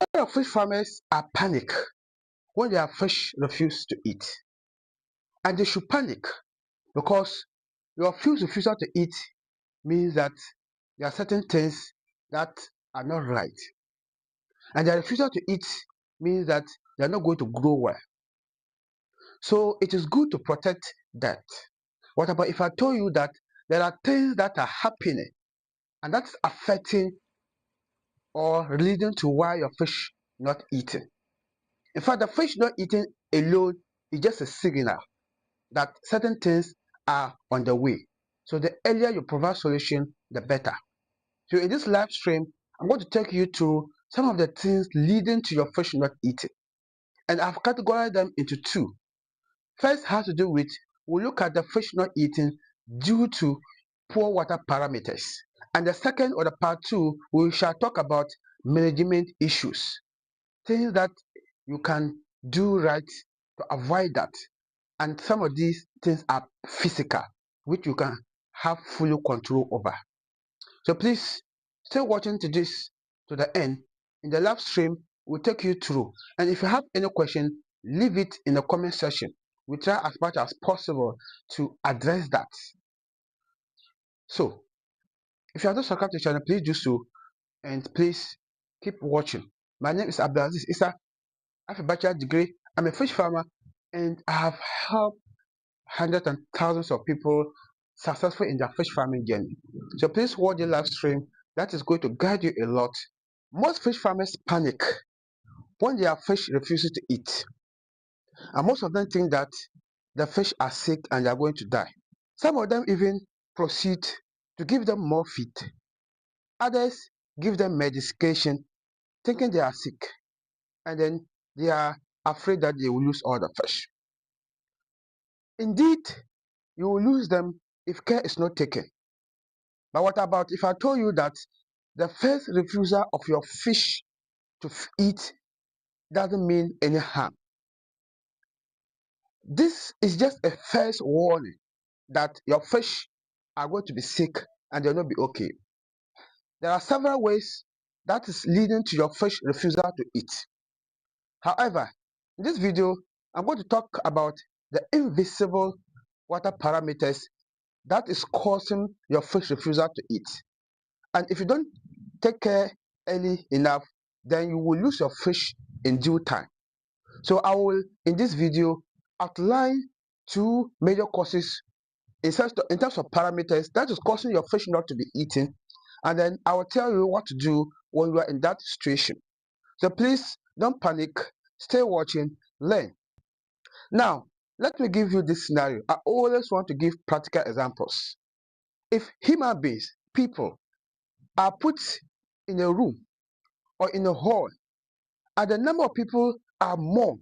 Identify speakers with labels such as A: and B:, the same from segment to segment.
A: lot of fish farmers are panic when their fish refuse to eat. And they should panic because your fish refusal to eat means that there are certain things that are not right. And their refusal to eat means that they are not going to grow well. So it is good to protect that. What about if I told you that there are things that are happening and that's affecting or leading to why your fish not eating? In fact, the fish not eating alone is just a signal that certain things are on the way. So the earlier you provide solution, the better. So in this live stream, I'm going to take you through some of the things leading to your fish not eating. And I've categorized them into two. First has to do with, we look at the fish not eating due to poor water parameters. And the second, or the part two, we shall talk about management issues. Things that you can do right to avoid that. And some of these things are physical, which you can have full control over. So please stay watching to the end. In the live stream, we'll take you through. And if you have any question, leave it in the comment section. We try as much as possible to address that. So if you are not subscribed to the channel, please do so, and please keep watching. My name is Abdulaziz Issa. I have a bachelor degree. I'm a fish farmer, and I have helped hundreds and thousands of people successful in their fish farming journey. So please watch the live stream. That is going to guide you a lot. Most fish farmers panic when their fish refuses to eat, and most of them think that the fish are sick and they are going to die. Some of them even proceed to give them more feed. Others give them medication thinking they are sick, and then they are afraid that they will lose all the fish. Indeed, you will lose them if care is not taken. But what about if I told you that the first refusal of your fish to eat doesn't mean any harm? This is just a first warning that your fish are going to be sick and they'll not be okay. There are several ways that is leading to your fish refusal to eat. However, in this video, I'm going to talk about the invisible water parameters that is causing your fish refusal to eat. And if you don't take care early enough, then you will lose your fish in due time. So I will, in this video, outline two major causes in terms of parameters that is causing your fish not to be eaten, and then I will tell you what to do when you are in that situation. So please don't panic, stay watching, learn. Now, let me give you this scenario. I always want to give practical examples. If human beings, people, are put in a room or in a hall and the number of people are more,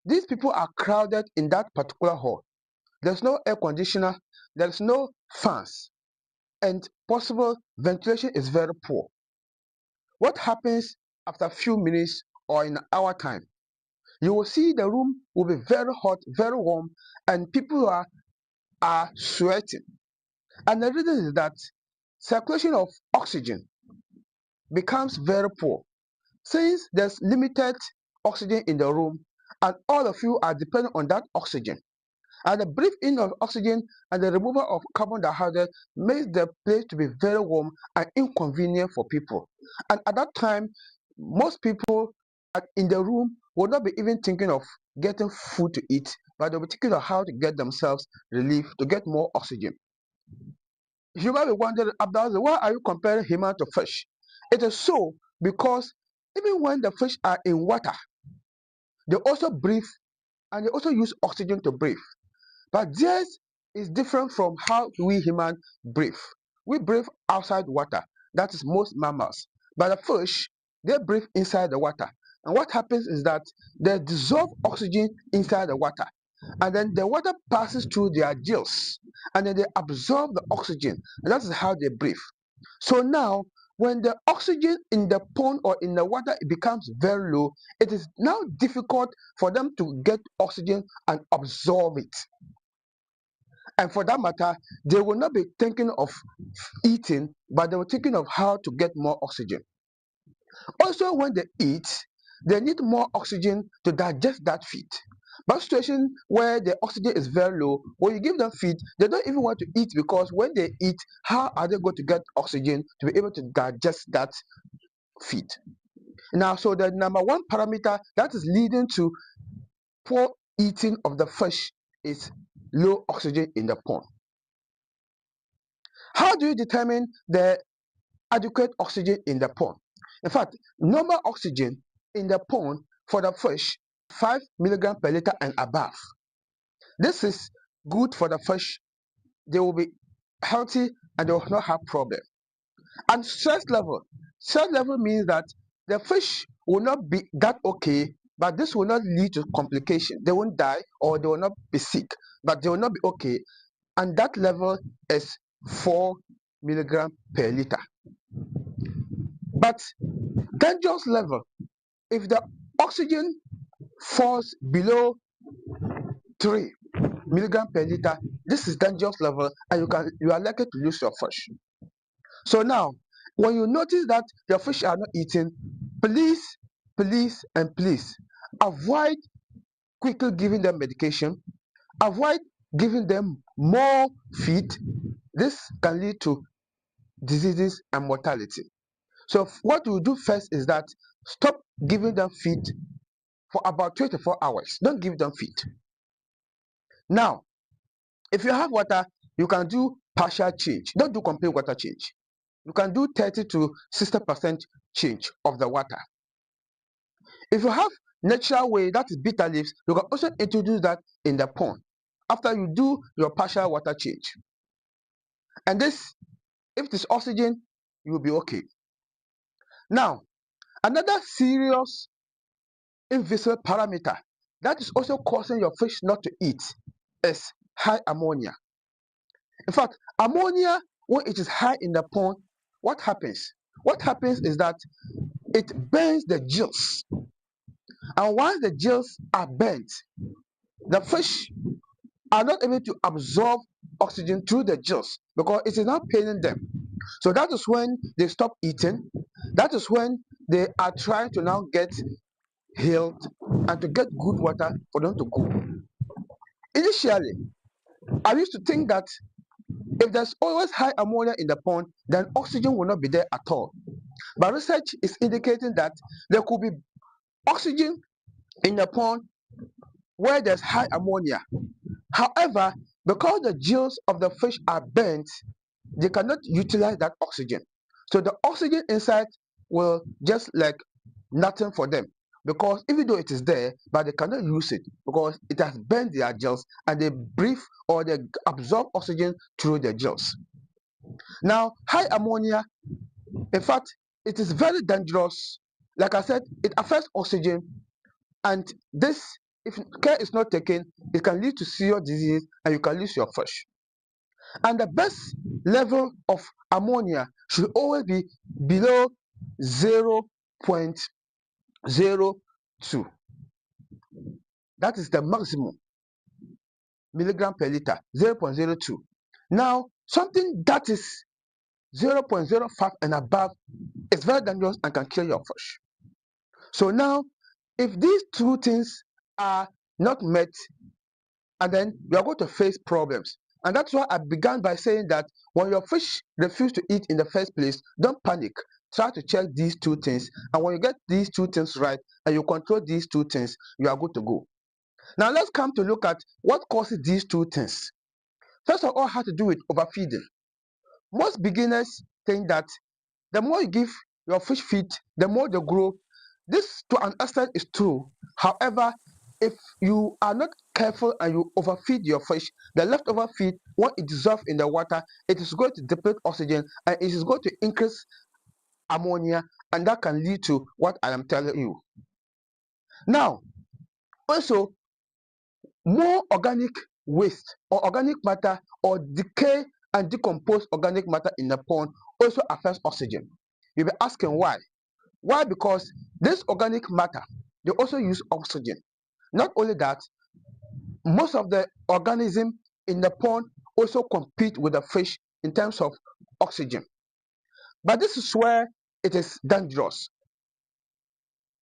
A: these people are crowded in that particular hall. There's no air conditioner, there's no fans, and possible ventilation is very poor. What happens after a few minutes or in an hour time? You will see the room will be very hot, very warm, and people are sweating. And the reason is that circulation of oxygen becomes very poor. Since there's limited oxygen in the room and all of you are dependent on that oxygen, and the breath in of oxygen and the removal of carbon dioxide makes the place to be very warm and inconvenient for people. And at that time, most people in the room will not be even thinking of getting food to eat, but they'll be thinking of how to get themselves relief, to get more oxygen. You might be wondering, Abdul, why are you comparing human to fish? It is so because even when the fish are in water, they also breathe and they also use oxygen to breathe. But theirs is different from how we humans breathe. We breathe outside water. That is most mammals. But the fish, they breathe inside the water. And what happens is that they dissolve oxygen inside the water. And then the water passes through their gills. And then they absorb the oxygen. And that is how they breathe. So now, when the oxygen in the pond or in the water becomes very low, it is now difficult for them to get oxygen and absorb it. And for that matter, they will not be thinking of eating, but they were thinking of how to get more oxygen. Also, when they eat, they need more oxygen to digest that feed. But situation where the oxygen is very low, when you give them feed, they don't even want to eat, because when they eat, how are they going to get oxygen to be able to digest that feed? Now, so the number one parameter that is leading to poor eating of the fish is low oxygen in the pond. How do you determine the adequate oxygen in the pond? In fact, normal oxygen in the pond for the fish, 5 milligram per liter and above. This is good for the fish. They will be healthy and they will not have problem. And stress level means that the fish will not be that okay, but this will not lead to complication. They won't die or they will not be sick, but they will not be okay. And that level is 4 milligram per liter. But dangerous level, if the oxygen falls below 3 milligram per liter, this is dangerous level, and you are likely to lose your fish. So now, when you notice that your fish are not eating, please, and please avoid quickly giving them medication. Avoid giving them more feed. This can lead to diseases and mortality. So what we do first is that stop giving them feed for about 24 hours. Don't give them feed. Now, if you have water, you can do partial change. Don't do complete water change. You can do 30 to 60% change of the water. If you have natural way, that is bitter leaves, you can also introduce that in the pond after you do your partial water change. And this, if it is oxygen, you will be okay. Now, another serious invisible parameter that is also causing your fish not to eat is high ammonia. In fact, ammonia, when it is high in the pond, what happens? What happens is that it burns the gills. And once the gills are burnt, the fish are not able to absorb oxygen through the gills because it is not paining them. So that is when they stop eating. That is when they are trying to now get healed and to get good water for them to go. Initially, I used to think that if there's always high ammonia in the pond, then oxygen will not be there at all. But research is indicating that there could be oxygen in the pond where there's high ammonia. However, because the gills of the fish are burnt, they cannot utilize that oxygen. So the oxygen inside will just like nothing for them, because even though it is there, but they cannot use it because it has burnt their gills and they breathe or they absorb oxygen through the gills. Now, high ammonia, in fact, it is very dangerous. Like I said, it affects oxygen, and this, if care is not taken, it can lead to serious disease and you can lose your fish. And the best level of ammonia should always be below 0.02. That is the maximum milligram per liter, 0.02. Now, something that is 0.05 and above is very dangerous and can kill your fish. So now, if these two things are not met, and then you are going to face problems. And that's why I began by saying that when your fish refuse to eat in the first place, don't panic. Try to check these two things. And when you get these two things right and you control these two things, you are good to go. Now let's come to look at what causes these two things. First of all, has to do with overfeeding. Most beginners think that the more you give your fish feed, the more they grow. This to an extent is true. However, if you are not careful and you overfeed your fish, the leftover feed, when it dissolves in the water, it is going to deplete oxygen and it is going to increase ammonia, and that can lead to what I am telling you. Now, also, more organic waste or organic matter or decay and decomposed organic matter in the pond also affects oxygen. You'll be asking why. Why? Because this organic matter, they also use oxygen. Not only that, most of the organisms in the pond also compete with the fish in terms of oxygen. But this is where it is dangerous.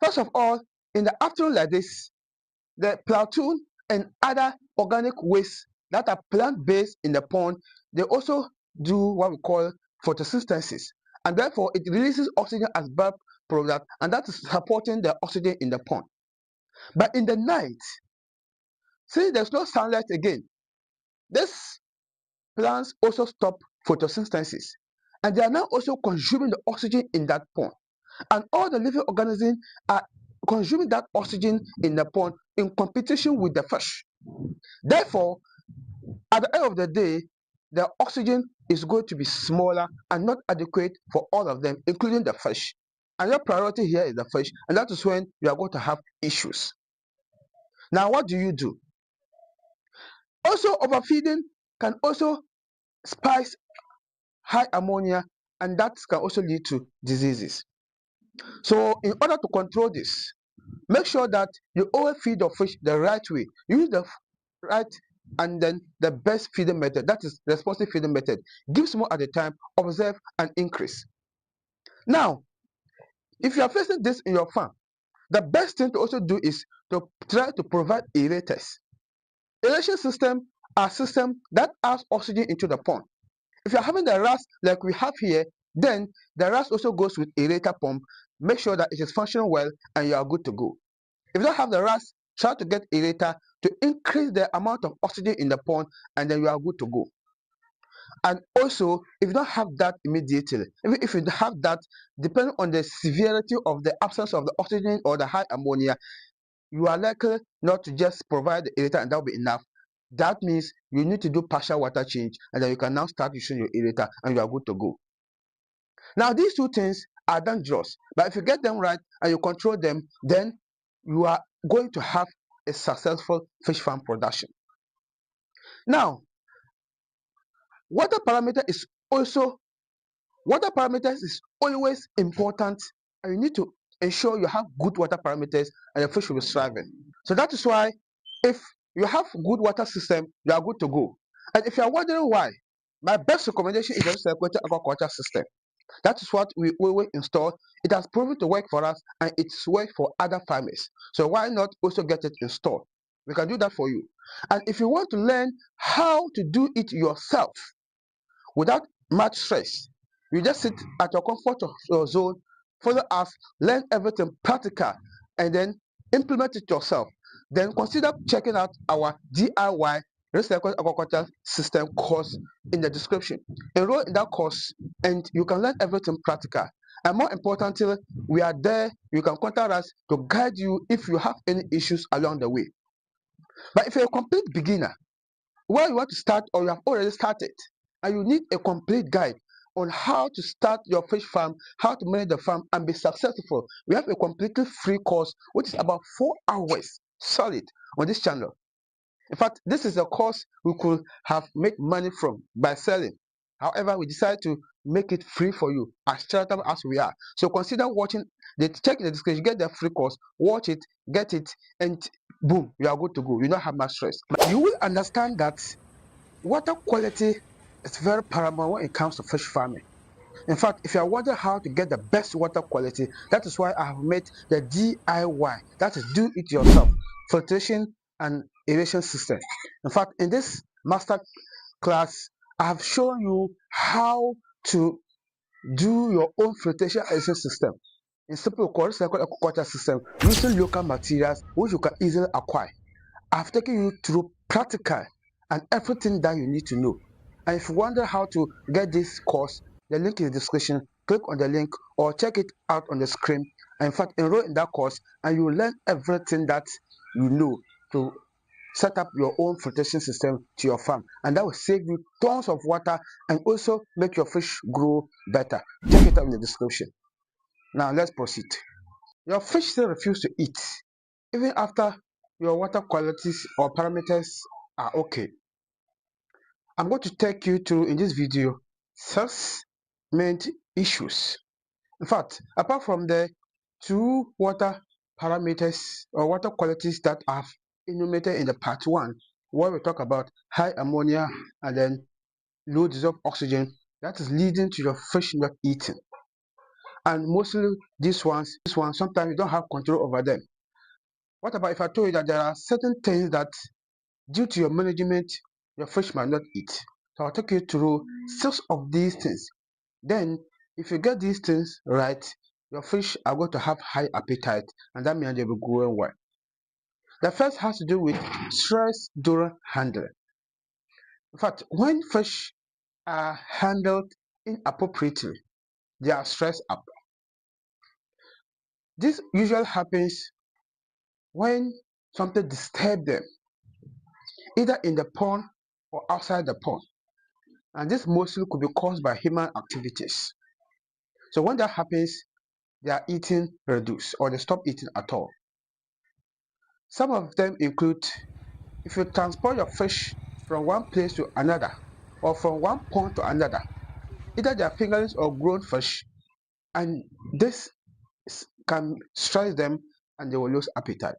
A: First of all, In the afternoon like this, the plankton and other organic waste that are plant-based in the pond, they also do what we call photosynthesis, and therefore it releases oxygen as byproduct, and that is supporting the oxygen in the pond. But in the night, since there's no sunlight again, these plants also stop photosynthesis, and they are now also consuming the oxygen in that pond, and all the living organisms are consuming that oxygen in the pond in competition with the fish. Therefore, at the end of the day, the oxygen is going to be smaller and not adequate for all of them, including the fish. And your priority here is the fish, and that is when you are going to have issues. Now, what do you do? Also, overfeeding can also spike high ammonia, and that can also lead to diseases. So, in order to control this, make sure that you always feed your fish the right way. Use the right and then the best feeding method, that is responsive feeding method. Give more at a time, observe and increase. Now, if you are facing this in your farm, the best thing to also do is to try to provide aerators. Aeration system are systems that adds oxygen into the pond. If you're having the rust like we have here, then the rust also goes with aerator pump. Make sure that it is functioning well and you are good to go. If you don't have the rust, try to get aerator to increase the amount of oxygen in the pond, and then you are good to go. And also, if you don't have that immediately, even if you have that, depending on the severity of the absence of the oxygen or the high ammonia, you are likely not to just provide the aerator and that will be enough. That means you need to do partial water change, and then you can now start using your aerator and you are good to go. Now, these two things are dangerous, but if you get them right and you control them, then you are going to have a successful fish farm production. Now, water parameter is also water parameters is always important, and you need to ensure you have good water parameters and the fish will be thriving. So that is why if you have good water system, you are good to go. And if you are wondering why, my best recommendation is the circulated aquaculture system. That is what we will install. It has proven to work for us and it's worked for other farmers. So why not also get it installed? We can do that for you. And if you want to learn how to do it yourself without much stress, you just sit at your comfort of your zone, follow us, learn everything practical, and then implement it yourself. Then consider checking out our DIY recycled aquaculture system course in the description. Enroll in that course and you can learn everything practical. And more importantly, we are there. You can contact us to guide you if you have any issues along the way. But if you're a complete beginner, where you want to start or you have already started, and you need a complete guide on how to start your fish farm, how to manage the farm and be successful, we have a completely free course which is about 4 hours solid on this channel. In fact, this is a course we could have made money from by selling. However, we decided to make it free for you, as charitable as we are. So consider watching. Check in the description, get the free course, watch it, get it, and boom, you are good to go. You don't have much stress. You will understand that water quality is very paramount when it comes to fish farming. In fact, if you are wondering how to get the best water quality, that is why I have made the DIY, that is do it yourself, filtration and aeration system. In fact, in this master class, I have shown you how to do your own filtration aeration system. In simple, recycled aquaculture system using local materials which you can easily acquire. I've taken you through practical and everything that you need to know. And if you wonder how to get this course, the link in the description. Click on the link or check it out on the screen. And in fact, enroll in that course and you will learn everything that you know to set up your own filtration system to your farm. And that will save you tons of water and also make your fish grow better. Check it out in the description. Now let's proceed. Your fish still refuse to eat even after your water qualities or parameters are okay. I'm going to take you through in this video 6 main issues. In fact, apart from the 2 water parameters or water qualities that I've enumerated in the part 1, where we talk about high ammonia and then low dissolved oxygen, that is leading to your fish not eating. And mostly these ones sometimes you don't have control over them. What about if I told you that there are certain things that, due to your management, your fish might not eat? So I'll take you through 6 of these things. Then, if you get these things right, your fish are going to have high appetite, and that means they'll be growing well. The first has to do with stress during handling. In fact, when fish are handled inappropriately, they are stressed up. This usually happens when something disturbs them, either in the pond or outside the pond. And this mostly could be caused by human activities. So when that happens, their eating reduce or they stop eating at all. Some of them include, if you transport your fish from one place to another or from one pond to another, either they are fingerlings or grown fish, and this can stress them and they will lose appetite.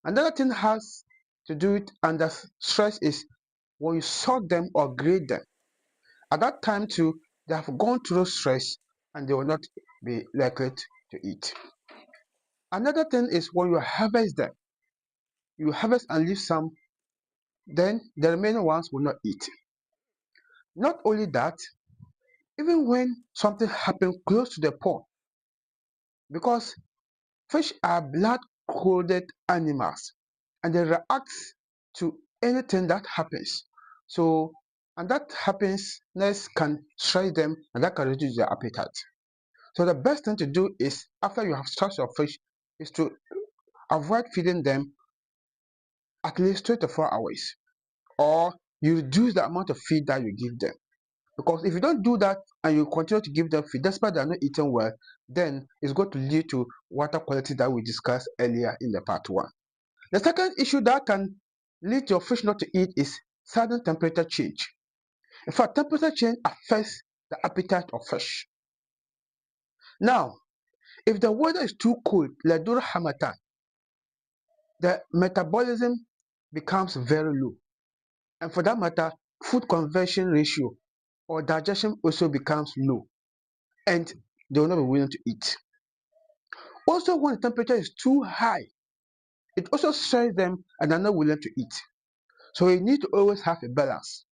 A: Another thing has to do with under stress is when you sort them or grade them. At that time too, they have gone through stress and they will not be likely to eat. Another thing is when you harvest them, you harvest and leave some, then the remaining ones will not eat. Not only that, even when something happens close to the pond, because fish are blood-coded animals and they react to anything that happens. So, and that happiness can stress them and that can reduce their appetite. So the best thing to do is, after you have stressed your fish, is to avoid feeding them at least 24 hours, or you reduce the amount of feed that you give them. Because if you don't do that and you continue to give them feed despite they are not eating well, then it's going to lead to water quality that we discussed earlier in the part 1. The second issue that can lead your fish not to eat is sudden temperature change. In fact, temperature change affects the appetite of fish. Now, if the weather is too cold, like during Hamatan, the metabolism becomes very low. And for that matter, food conversion ratio or digestion also becomes low, and they will not be willing to eat. Also, when the temperature is too high, it also stresses them and they're not willing to eat. So you need to always have a balance.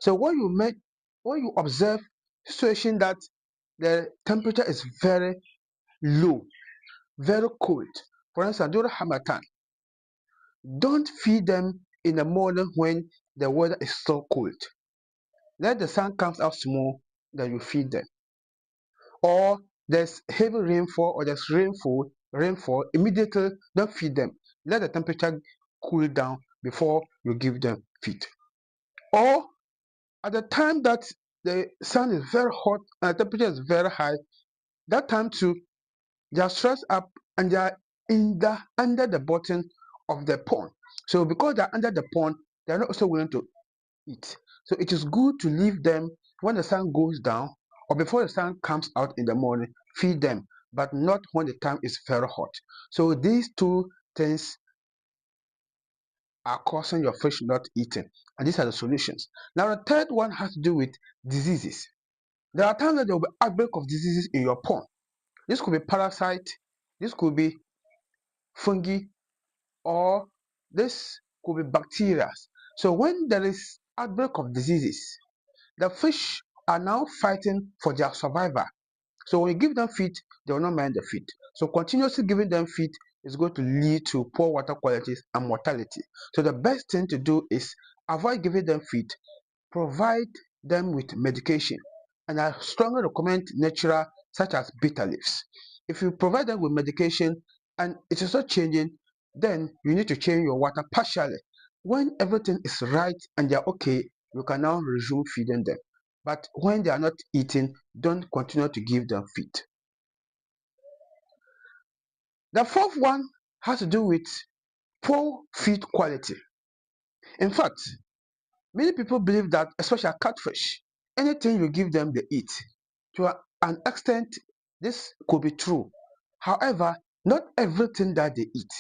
A: So when you observe situation that the temperature is very low, very cold, for instance, during Hamatan, don't feed them in the morning when the weather is so cold. Let the sun comes out small, then you feed them. Or there's heavy rainfall or there's rainfall, immediately don't feed them. Let the temperature cool down before you give them feed. Or at the time that the sun is very hot and the temperature is very high, that time too, they are stressed up and they are under the bottom of the pond. So because they are under the pond, they are not also willing to eat. So it is good to leave them when the sun goes down or before the sun comes out in the morning, feed them, but not when the time is very hot. So these two things are causing your fish not eating, and these are the solutions. Now the third one has to do with diseases. There are times that there will be outbreak of diseases in your pond. This could be parasite, this could be fungi, or this could be bacteria. So when there is outbreak of diseases, the fish are now fighting for their survival. So when you give them feed, they will not mind the feed. So continuously giving them feed is going to lead to poor water qualities and mortality. So the best thing to do is avoid giving them feed, provide them with medication. And I strongly recommend natural, such as bitter leaves. If you provide them with medication and it is not changing, then you need to change your water partially. When everything is right and they are okay, you can now resume feeding them. But when they are not eating, don't continue to give them feed. The fourth one has to do with poor feed quality. In fact, many people believe that, especially catfish, anything you give them, they eat. To an extent, this could be true. However, not everything that they eat.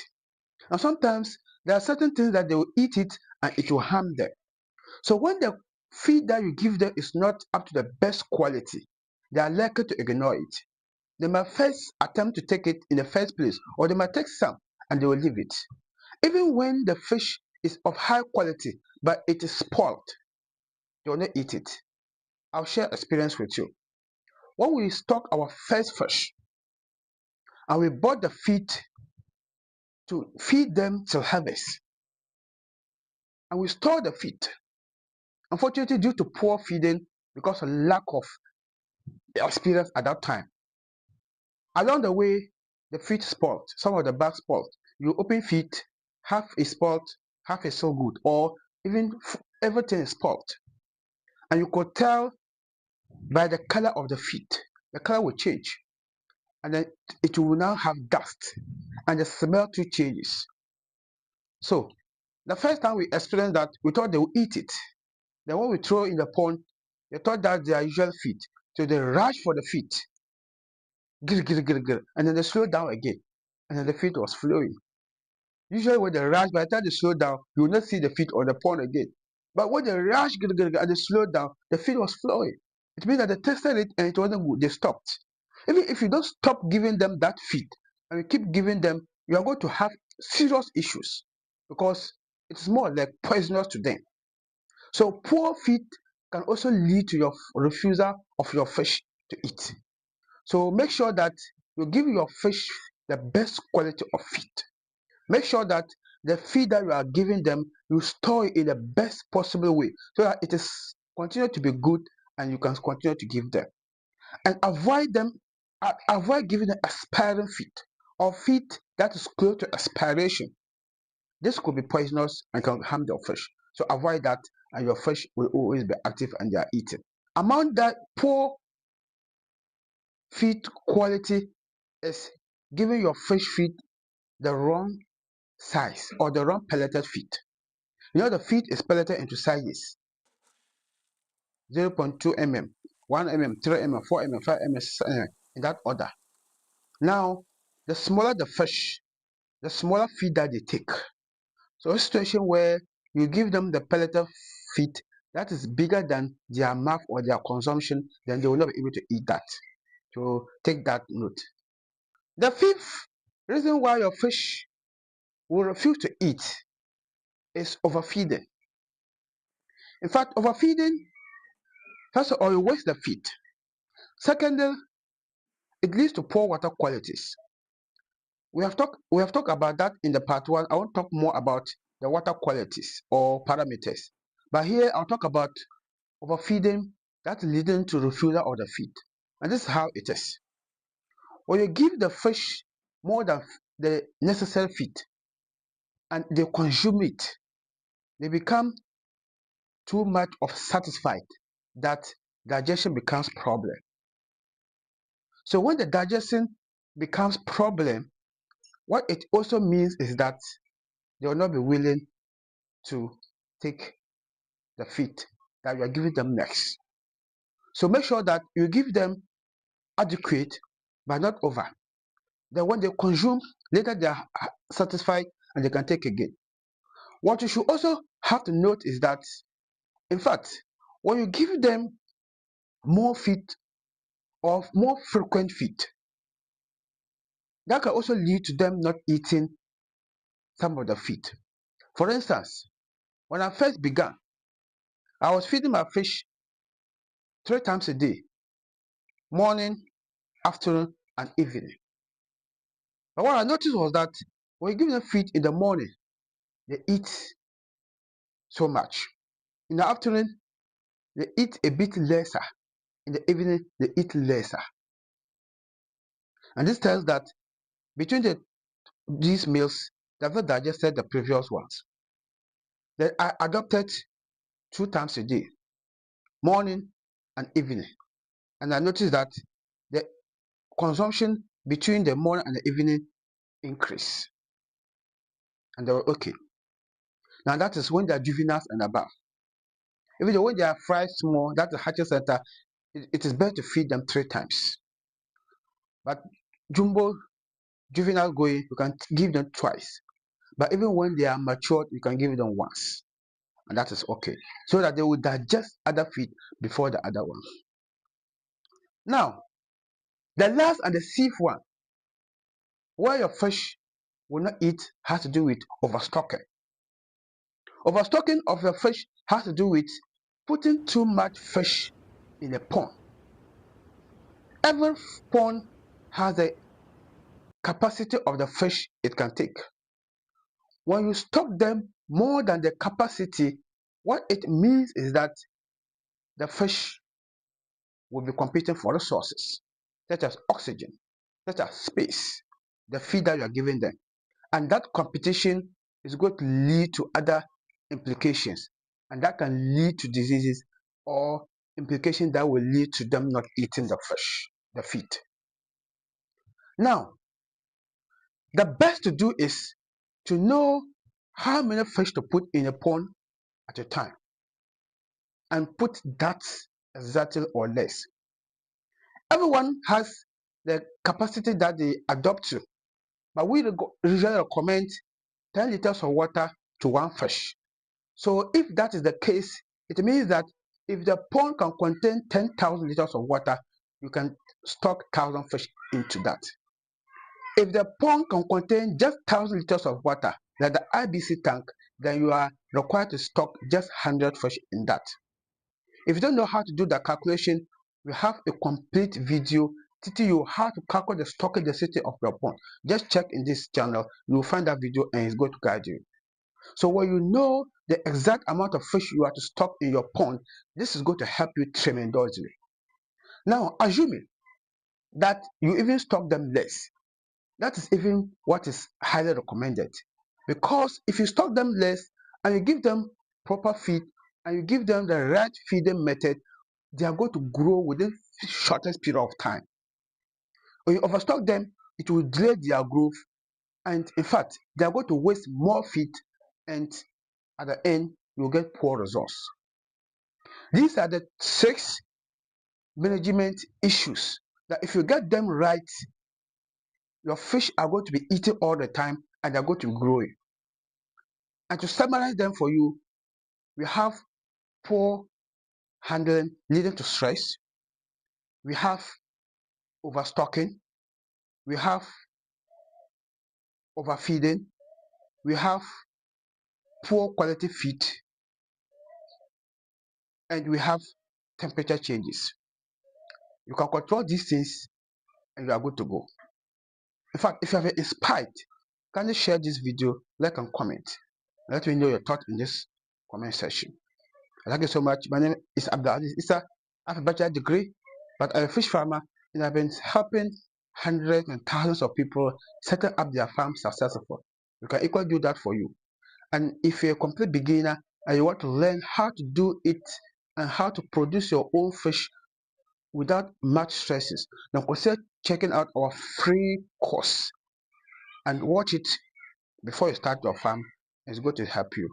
A: And sometimes there are certain things that they will eat it and it will harm them. So when the feed that you give them is not up to the best quality, they are likely to ignore it. They might first attempt to take it in the first place, or they might take some and they will leave it. Even when the fish is of high quality, but it is spoiled, they will not eat it. I'll share experience with you. When we stock our first fish and we bought the feed to feed them till harvest, and we store the feed, unfortunately, due to poor feeding, because of lack of experience at that time, along the way, the feed spoiled. Some of the bags spoiled. You open feed, half is spoiled, half is so good, or even everything is spoiled. And you could tell by the color of the feed. The color will change, and then it will now have dust, and the smell too changes. So the first time we experienced that, we thought they would eat it. Then when we throw in the pond, they thought that's their usual feed. So they rush for the feed. And then they slow down again. And then the feed was flowing. Usually when they rush, by the time they slow down, you will not see the feet on the pond again. But when they rush and they slow down, the feet was flowing. It means that they tested it and it wasn't good. They stopped. Even if you don't stop giving them that feed and you keep giving them, you are going to have serious issues because it's more like poisonous to them. So poor feed can also lead to your refusal of your fish to eat. So make sure that you give your fish the best quality of feed. Make sure that the feed that you are giving them, you store it in the best possible way so that it is continue to be good and you can continue to give them. And avoid giving them expiring feed or feed that is close to expiration. This could be poisonous and can harm your fish. So avoid that and your fish will always be active and they are eating. Among that poor feed quality is giving your fish feed the wrong size or the wrong pelleted feed. You know the feed is pelleted into sizes 0.2 mm, 1 mm, 3 mm, 4 mm, 5 mm, 6 mm, in that order. Now, the smaller the fish, the smaller feed that they take. So a situation where you give them the pelleted feed that is bigger than their mouth or their consumption, then they will not be able to eat that. So take that note. The fifth reason why your fish will refuse to eat is overfeeding. In fact, overfeeding, first of all, you waste the feed. Secondly, it leads to poor water qualities. We have talked about that in the part one. I won't talk more about the water qualities or parameters. But here I'll talk about overfeeding that's leading to refusal of the feed. And this is how it is. When you give the fish more than the necessary feed and they consume it, they become too much of satisfied that digestion becomes problem. So when the digestion becomes problem, what it also means is that they will not be willing to take the feed that you are giving them next. So make sure that you give them adequate but not over. Then when they consume, later they are satisfied and they can take again. What you should also have to note is that, in fact, when you give them more feed or more frequent feed, that can also lead to them not eating some of the feed. For instance, when I first began, I was feeding my fish 3 times a day, morning, afternoon, and evening. But what I noticed was that when you give them feed in the morning, they eat so much. In the afternoon, they eat a bit lesser. In the evening, they eat lesser. And this tells that between these meals, they have not digested the previous ones. Then I adopted 2 times a day, morning and evening. And I noticed that the consumption between the morning and the evening increased. And they were okay. Now that is when they are juveniles and above. Even though when they are fried small, that's the hatching center, it is better to feed them 3 times. But jumbo, juvenile going, you can give them twice. But even when they are matured, you can give them once. And that is okay. So that they will digest other feed before the other one. Now, the last and the sixth one, where your fish will not eat has to do with overstocking. Overstocking of your fish has to do with putting too much fish in a pond. Every pond has a capacity of the fish it can take. When you stock them more than the capacity, what it means is that the fish will be competing for resources such as oxygen, such as space, the feed that you are giving them. And that competition is going to lead to other implications, and that can lead to diseases or implications that will lead to them not eating the fish, the feed. Now, the best to do is to know how many fish to put in a pond at a time and put that exactly or less. Everyone has the capacity that they adopt to, but we usually recommend 10 liters of water to one fish. So if that is the case, it means that if the pond can contain 10,000 liters of water, you can stock 1,000 fish into that. If the pond can contain just 1,000 liters of water, like the IBC tank, then you are required to stock just 100 fish in that. If you don't know how to do that calculation, we have a complete video teaching you how to calculate the stocking density of your pond. Just check in this channel, you will find that video and it's going to guide you. So when you know the exact amount of fish you are to stock in your pond, this is going to help you tremendously. Now, assuming that you even stock them less, that is even what is highly recommended. Because if you stock them less and you give them proper feed and you give them the right feeding method, they are going to grow within the shortest period of time. When you overstock them, it will delay their growth, and in fact, they are going to waste more feed, and at the end, you will get poor results. These are the 6 management issues that if you get them right, your fish are going to be eating all the time and they're going to be growing. And to summarize them for you, we have poor handling leading to stress, we have overstocking, we have overfeeding, we have poor quality feed, and we have temperature changes. You can control these things and you are good to go. In fact, if you have been inspired, kindly share this video, like and comment. Let me know your thoughts in this comment section. Thank you so much. My name is Abdulaziz Issa. I have a bachelor degree, but I'm a fish farmer and I've been helping hundreds and thousands of people setting up their farms successfully. We can equally do that for you. And if you're a complete beginner and you want to learn how to do it and how to produce your own fish without much stresses, then consider checking out our free course and watch it before you start your farm. It's going to help you.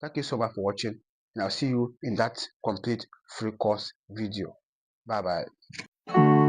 A: Thank you so much for watching, and I'll see you in that complete free course video. Bye bye.